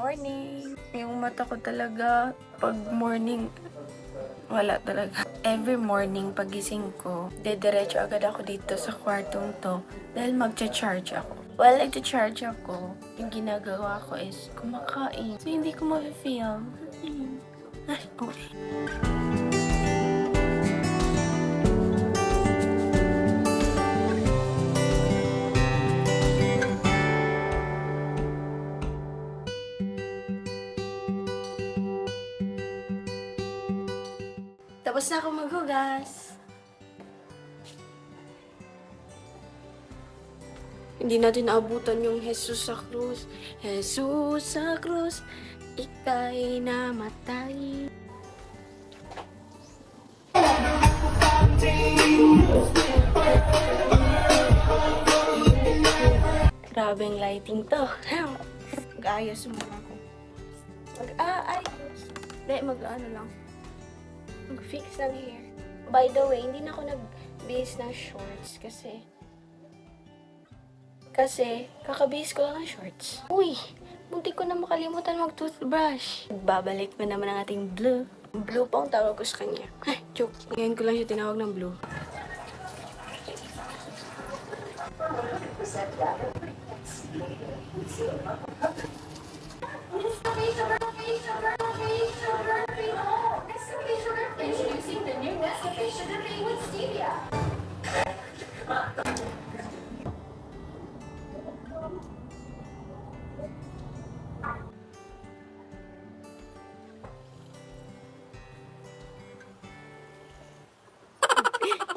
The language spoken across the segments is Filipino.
morning. Yung mata ko talaga, pag morning, wala talaga. Every morning, pagising ko, dediretso agad ako dito sa kwartong to dahil magcha-charge ako. While nagcha-charge ako, yung ginagawa ko is kumakain. So, hindi ko ma-feel. Ay, okay. Tapos na ako maghugas. Hindi natin naabutan yung Jesus sa krus. Jesus sa krus, ika'y namatay. Grabeng lighting to. Mag-ayos muna ako. Mag-aayos. Hindi, mag-ano lang. Mag-fix ng hair. By the way, hindi na ako nag-base ng shorts kasi kakabase ko lang ng shorts. Uy, muntik ko na makalimutan mag-toothbrush. Babalik na naman ang ating blue. Blue pa ang tawag ko sa kanya. Ay, joke. Ngayon ko lang siya tinawag ng blue. Introducing the new Nescafe Sugar Free with Stevia.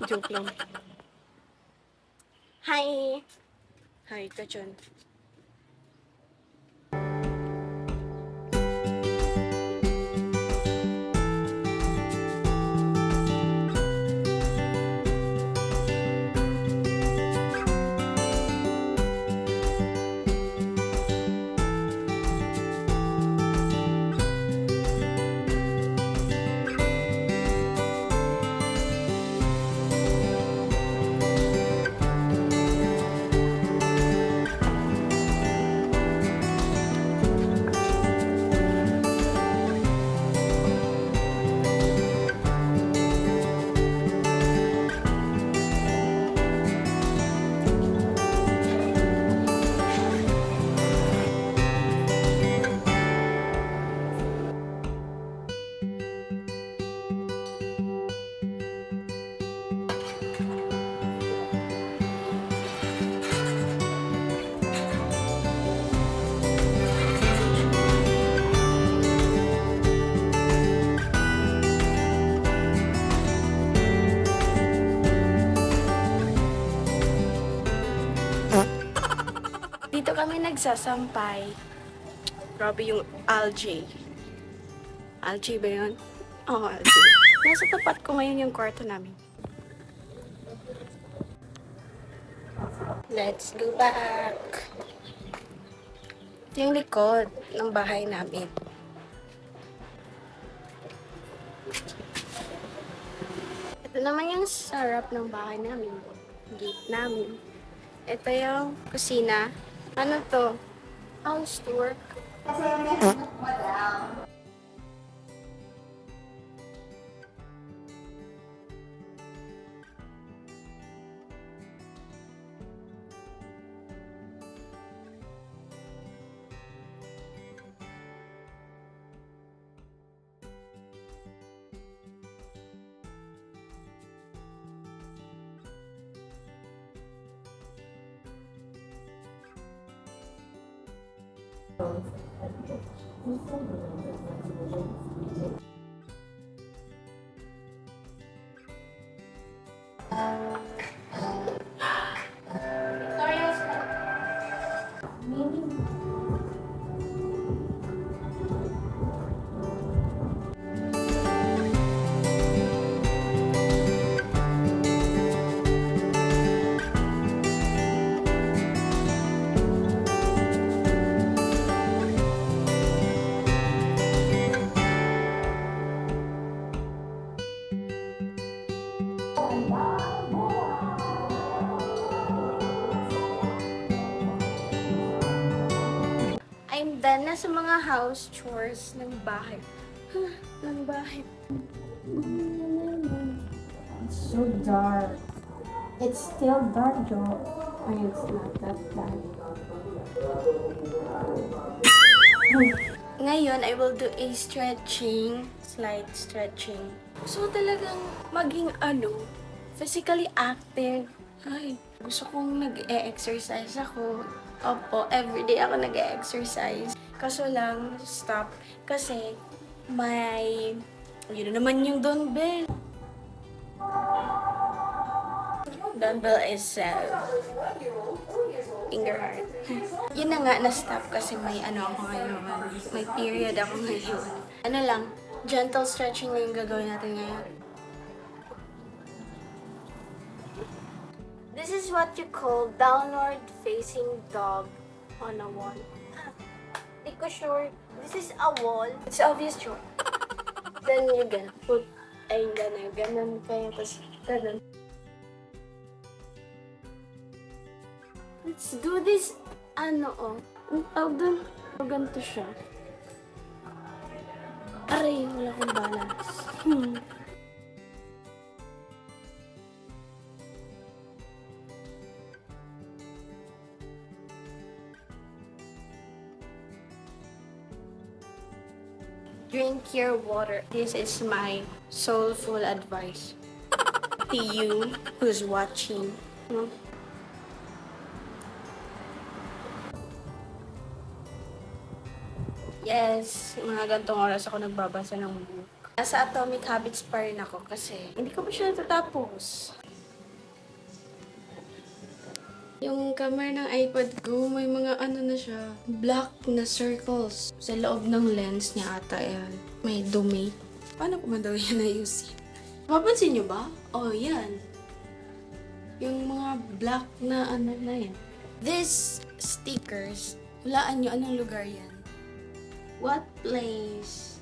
Joke lang. Hi! Hi, Kachon. Dito kami nagsasampay. Grabe yung algae. Algae ba yun? Oo, algae. Nasa tapat ko ngayon yung kwarto namin. Let's go back. Ito yung likod ng bahay namin. Ito naman yung sarap ng bahay namin. Gate namin. Ito yung kusina. Ano to? House tour. And then, nasa mga house chores ng bahay. Ng bahay. It's so dark. It's still dark, Joe. I mean, it's not that bad. Ngayon, I will do a stretching, slight stretching. So, talagang maging physically active. Ay, gusto kong nag-e-exercise ako. Opo, everyday ako nag-e-exercise. Kaso lang, stop. Kasi, yun na naman yung dumbbell. Dumbbell is finger heart. Yun na nga, na-stop kasi may ako ngayon. May period ako ngayon. Ano lang, gentle stretching lang yung gagawin natin ngayon. This is what you call downward facing dog on a wall. Hindi ko sure. This is a wall. It's obvious, sure. Then you gonna put, ganun kayo, tapos ganun. Let's do this, ang tawag doon? Ganito siya. Aray, wala akong balance. Drink your water. This is my soulful advice to you who's watching. Yes, mga gantong oras ako nagbabasa ng book. Nasa Atomic Habits pa rin ako kasi hindi ko pa siya natatapos. Yung camera ng iPad ko, may mga na siya, black na circles. Sa loob ng lens niya ata yan. May dumi. Paano ko man daw yan ayusin? Mapansin niyo ba? Oh, yan. Yung mga black na na yan. These stickers, hulaan niyo anong lugar yan. What place?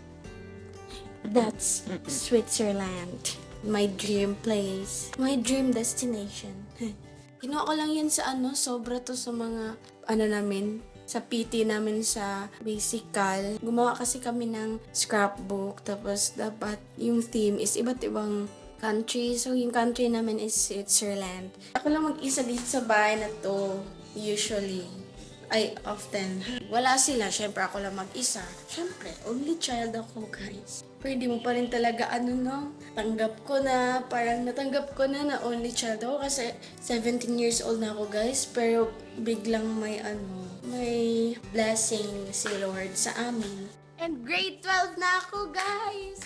That's Switzerland. My dream place. My dream destination. Kinuha ko lang yan sa sobra to sa mga, namin, sa PT namin sa Basical. Gumawa kasi kami ng scrapbook, tapos dapat yung theme is iba't ibang country. So, yung country namin is Switzerland. Ako lang mag-isa dito sa bahay na to, usually. Often. Wala sila, syempre ako lang mag-isa. Syempre, only child ako, guys. Pero hindi mo pa rin talaga, tanggap ko na, parang natanggap ko na only child ako kasi 17 years old na ako, guys. Pero biglang may blessing si Lord sa amin. And grade 12 na ako, guys!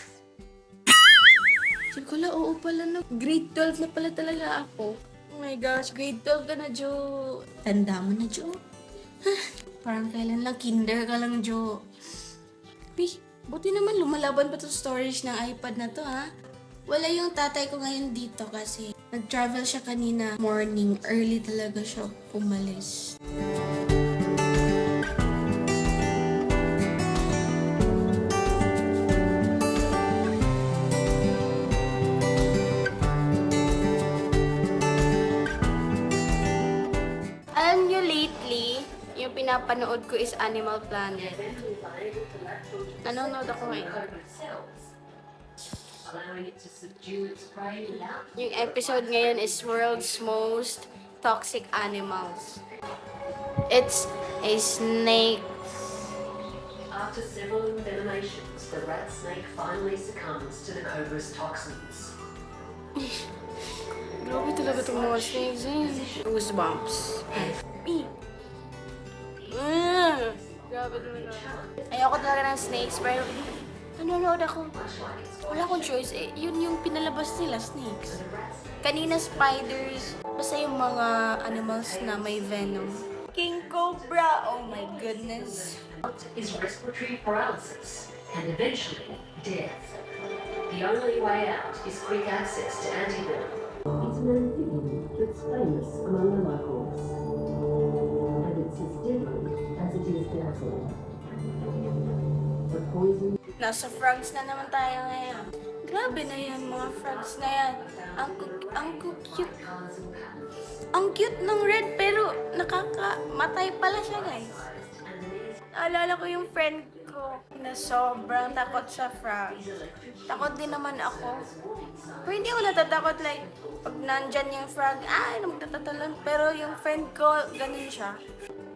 Sabi ko lang, oo pala na, grade 12 na pala talaga ako. Oh my gosh, grade 12 ka na, Jo. Tanda mo na, Jo. Parang kailan lang, kinder ka lang, Jo. Buti naman lumalaban pa to storage ng iPad na to, ha? Wala yung tatay ko ngayon dito kasi nag-travel siya kanina morning. Early talaga siya umalis. Alam nyo lately, yung pinapanood ko is Animal Planet. Nanonood ako ngayon. Yung episode ngayon is World's Most Toxic Animals. It's a snake. After several eliminations, the rat snake finally succumbs to the cobra's toxins. Grabe talaga itong mga snakes eh. Goosebumps. Grabe talaga. Ayoko talaga ng snakes, pero nanonood ako. Wala akong choice eh. Yun yung pinalabas nila, snakes. Kanina spiders. Basta yung mga animals na may venom. King Cobra! Oh my goodness. Is respiratory paralysis and eventually death. The only way out is quick access to antivenom. It's an amphibian that's famous among the locals. And it's as deadly as it is deadly. The poison. Nasa frogs na naman tayo ngayon. Grabe na yan, mga frogs na yan. Ang cute. Ang cute ng red, pero nakakamatay pala siya, guys. Naalala ko yung friend ko na sobrang takot sa frog. Takot din naman ako. Pero hindi ako natatakot like, pag nandyan yung frog, ay, magtatatalon. Pero yung friend ko, ganun siya.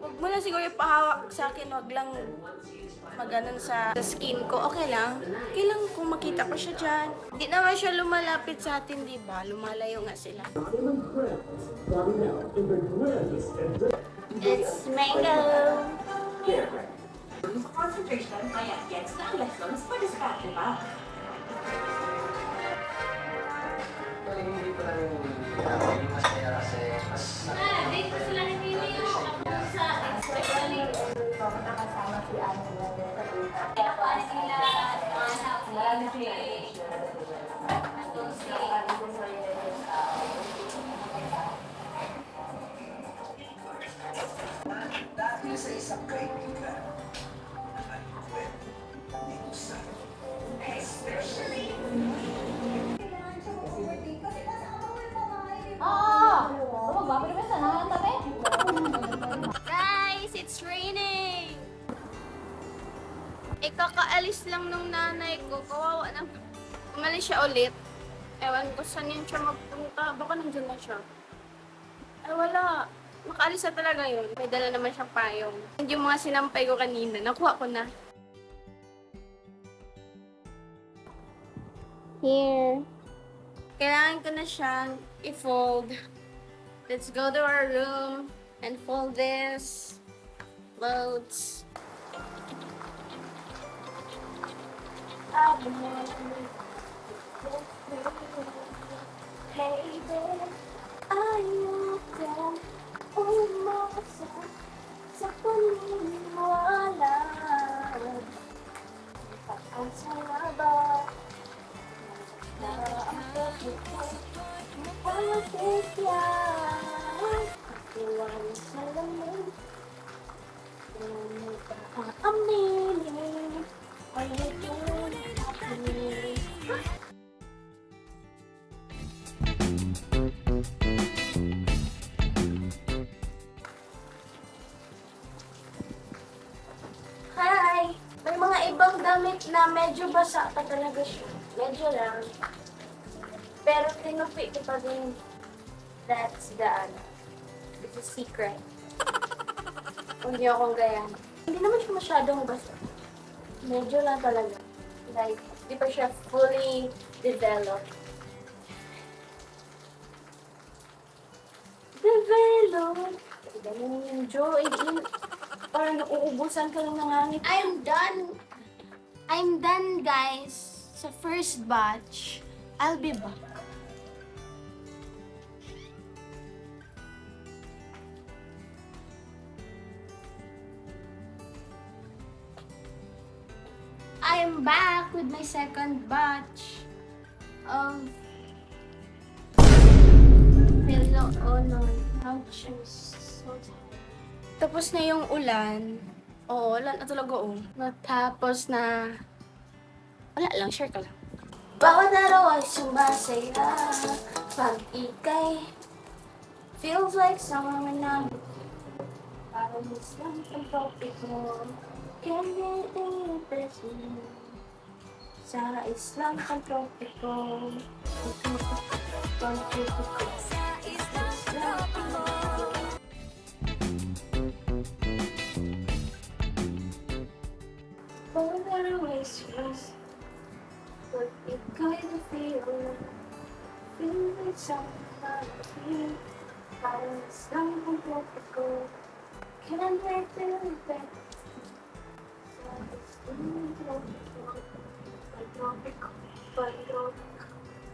Huwag mo na siguro ipahawak sa akin, wag lang maganon sa skin ko. Okay lang. Okay lang kung makita ko siya dyan. Hindi naman siya lumalapit sa atin, di ba? Lumalayo nga sila. It's mango! Concentration, kaya gets na ang lessons pa diskarte pa. Hindi ko lang yung masaya kasi mas Dito sila ni Mimi sa especially. Nakasama si Ate Kaya ko ano nila, marami sila. dahil sa isang kaibigan na nalikwet dito sa especially Guys, it's raining! Ikakaalis lang nung nanay ko. Kawawa na. Umalis siya ulit. Ewan ko saan yun siya magpunta. Baka nandiyan na siya. Ay, wala. Makaalis na talaga yun. May dala naman siyang payong. Yung mga sinampay ko kanina, nakuha ko na. Here. Kailangan ko na siyang i-fold. Let's go to our room and fold this. Loads. Hey, babe. Ayoko umasa sa paniniwala. Pag-asa na ba? Iwan sa lamig. Aminin. Ay, ito Hi! May mga ibang damit na medyo basa pa talaga siya. Medyo lang. Pero tinupi ko pa din. That's the ano. It's a secret. Kung di akong gayan. Hindi naman siya masyadong basa. Medyo lang talaga. Like, di pa siya fully developed. Developed! Ganun yung Joe. Parang nauubusan ka lang ng hangin. I'm done, guys. Sa first batch. I'll be back. I'm back with my second batch of Hello Honor. Ouch, I'm so tired. Tapos na yung ulan. Oo, wala na talaga Natapos na... Wala lang, share ka lang. Bawat araw ay sumasaya. Pag ikay feels like summer na. Parang mas lang ang topic mo. Candy depression. Sa islang ang topic ko. Bawat araw ay sumasaya. Pag ikay na feel like summer na. Parang mas lang ang topic ko. Can't wait till it's back.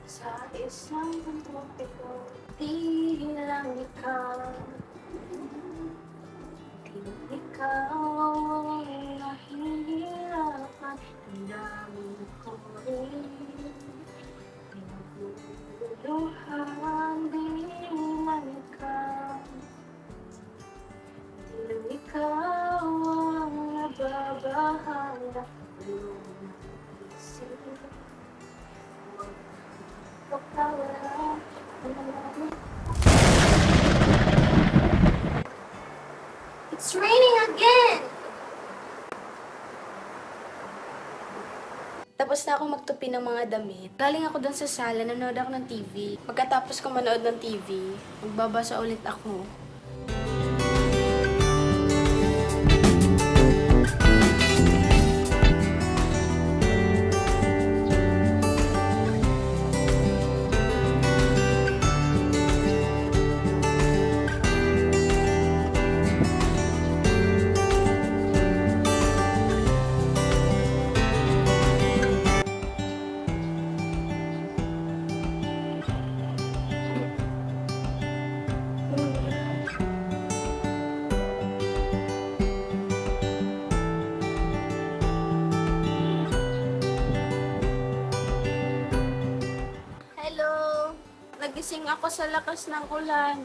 Sa isang tropiko, di lang ikaw. Ikaw ang nahihirapan, ang dami ko rin. Pinagululuhan, di lang ikaw. Di lang ikaw ang nababahala. It's raining again! Tapos na ako magtupi ng mga damit. Galing ako dun sa sala, nanood ako ng TV. Pagkatapos ko manood ng TV, magbabasa ulit ako. Hello! Nagising ako sa lakas ng ulan.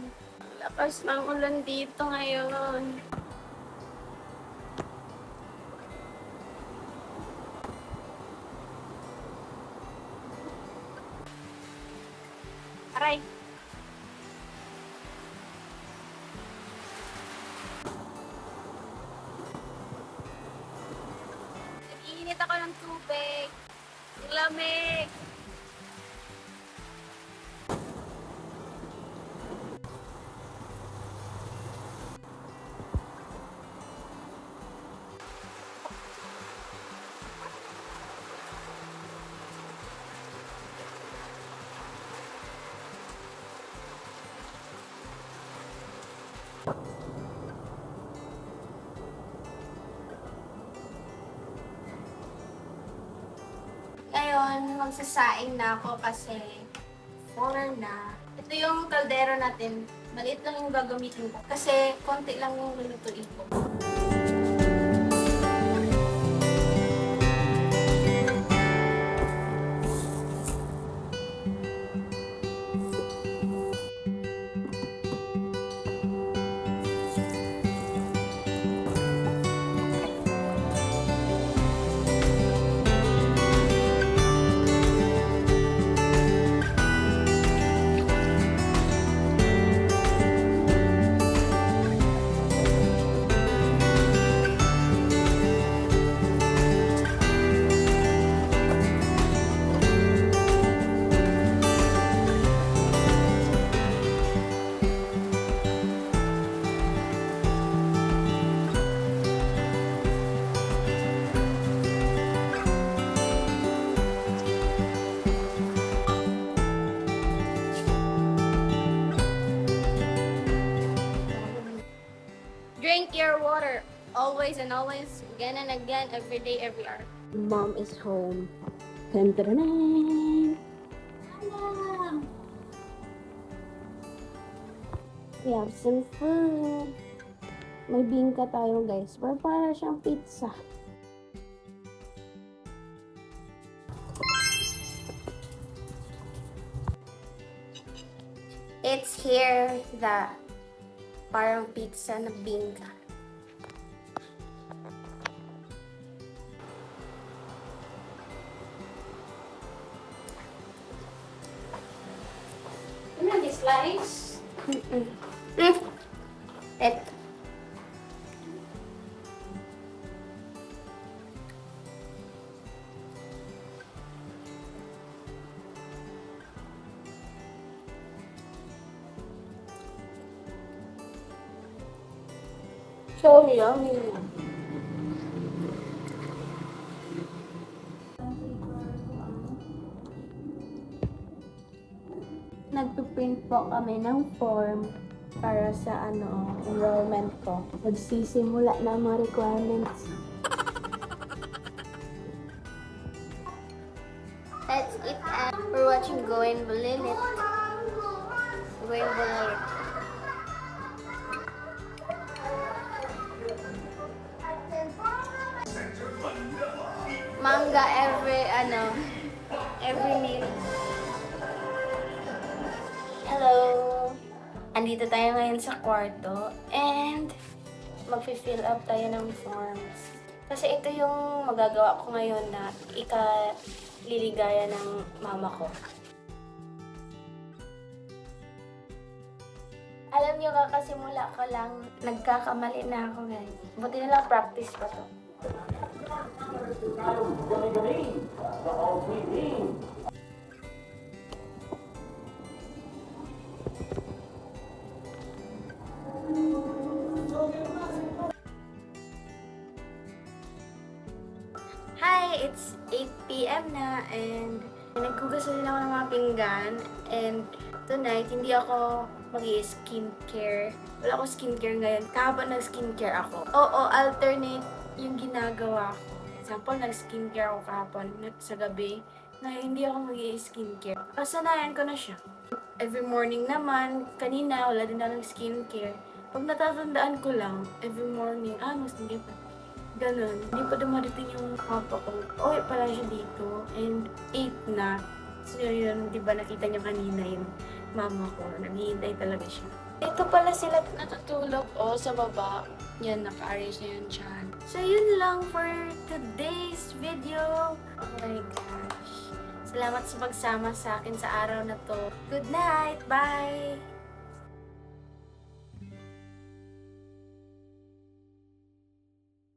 Lakas ng ulan dito ngayon. Aray! Nag-iinit ako ng tubig. Ang lamig! Ngayon, magsasaing na ako kasi 4 na. Ito yung kaldero natin. Maliit lang yung gagamitin ko. Kasi konti lang yung lulutuin ko. Drink your water. Always and always, again and again, every day, every hour. Mom is home. Dun, dun, dun, dun. Mama! We have some food. May bingka tayo, guys. Para siyang pizza. It's here, the parang pizza na bingka. Ano yung slice? Eto. So yummy. Nagpiprint po kami ng form para sa enrollment ko. Magsisimula na ang mga requirements. That's it. We're watching Going Bulilit. Going Bulilit. Manga every meal. Hello! Andito tayo ngayon sa kwarto and mag-fill up tayo ng forms. Kasi ito yung magagawa ko ngayon na ikaliligaya ng mama ko. Alam niyo, kakasimula ko lang, nagkakamali na ako guys. Buti na lang practice pa to. Hi! It's 8 p.m. na and naghugas na din ako ng mga pinggan and tonight hindi ako mag-i-skincare. Wala akong skincare ngayon. Kahapon nag-skincare ako. Oo, alternate yung ginagawa ko. Example, nag-skincare ako kahapon sa gabi na hindi ako mag-i-skincare. Kasanayan ko na siya. Every morning naman, kanina wala din ako ng skincare. Pag natatandaan ko lang, every morning, mas hindi pa. Ganun. Hindi pa dumarating yung papa ko. Okay pala siya dito. And 8 na. So yun, di ba nakita niyo kanina yung mama ko. Naghihintay talaga siya. Ito pala sila natutulog sa baba. Yan, naka-arrange na yun dyan. So yun lang for today's video. Oh my gosh. Salamat sa pagsama sa akin sa araw na to. Good night! Bye!